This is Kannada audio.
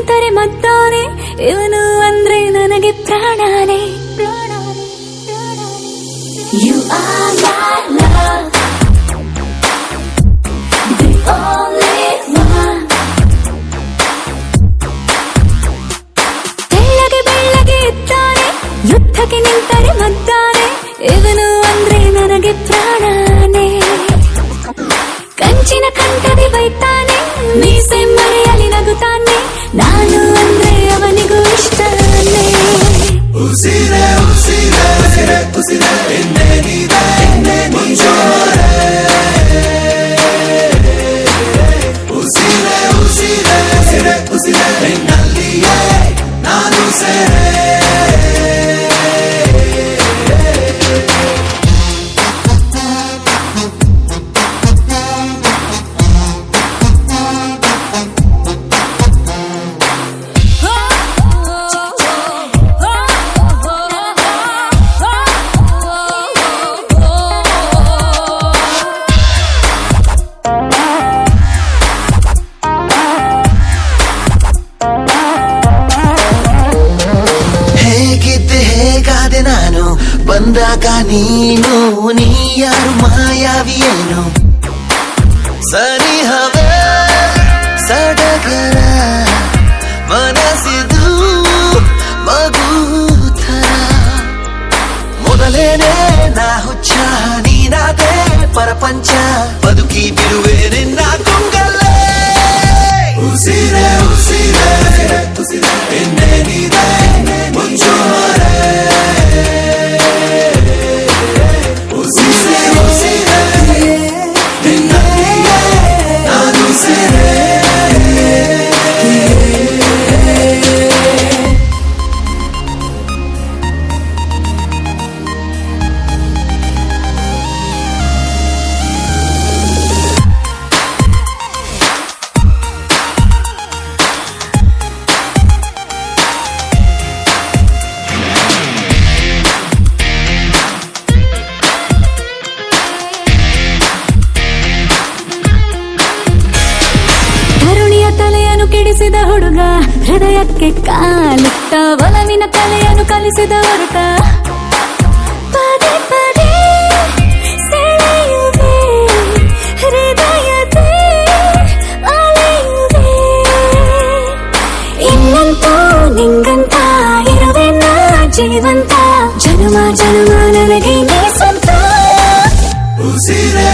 ನಿಂತರೆ ಮದ್ದಾನೆ ಇವನು ಅಂದ್ರೆ ನನಗೆ ಪ್ರಾಣಾನೆ You are my love, the only one. ಬೆಳ್ಳಗೆ ಬೆಳ್ಳಗೆ ಇದ್ದಾನೆ ಯುದ್ಧಕ್ಕೆ ನಿಂತರೆ ಮದ್ದಾನೆ ಇವನು ಅಂದ್ರೆ ನನಗೆ ಪ್ರಾಣಾನೆ ಕಂಚಿನ ಕಂಠದಿ ಬೈತಾನೆ ಮೀಸೆ ಮರೆಯಲಿ ನಗುತ್ತಾನೆ ನಾನು ಅಂದ್ರೆ ಅವನಿಗೂ ಇಷ್ಟನೇ ಉಸಿರೇ ಉಸಿರೇ ಉಸಿರೇ ಉಸಿರೇ ಇನ್ನೇನಿದೆ ಮುಂಜಾನೆ ಉಸಿರೇ ಉಸಿರೇ ಉಸಿರೇ ಉಸಿರೇ ನಿನ್ನಲ್ಲಿಯೇ ನಾನು ಸೇರೆ ನಾನು ಬಂದಾಗ ನೀನು ನೀ ಯಾರು ಮಾಯಾವಿಯೇನು ಸನಿಹವೇ ಸಡಗರ ಮನಸ್ಸಿದು ಮಗುಥರ ಮೊದಲೇನೆ ನಾ ಹುಚ್ಚ ನೀನಾದೆ ಪರಪಂಚ ಬದುಕಿ ಬಿಡುವೆ ನಿನ್ನ ಕೊಂಗಲ್ಲೇ ಉಸಿರೇ ಉಸಿರೇ ಉಸಿರೇ ಇನ್ನೇನಿದೆ ಮುಂಜಾನೆ ಉಸಿರೇ ಉಸಿರೇ ನಿನ್ನಲ್ಲಿಯೇ ನಾನು ಸೇರೆ ಕೆಡಿಸಿದ ಹುಡುಗ ಹೃದಯಕ್ಕೆ ಕಾಲಿಟ್ಟ ಒಲವಿನ ಕಲೆಯನ್ನು ಕಲಿಸಿದ ಹೊರಟ ಪದೇ ಪದೇ ಸೆಳೆಯುವೆ ಹೃದಯದ ಅಲೆಯುವೆ ಇನ್ನಂತೂ ನಿಂಗಂತ ಇರುವೆ ನಾ ಜೀವಂತ ಜನುಮ ಜನುಮ ನನಗೆ ನೀ ಸ್ವಂತ ಉಸಿರೇ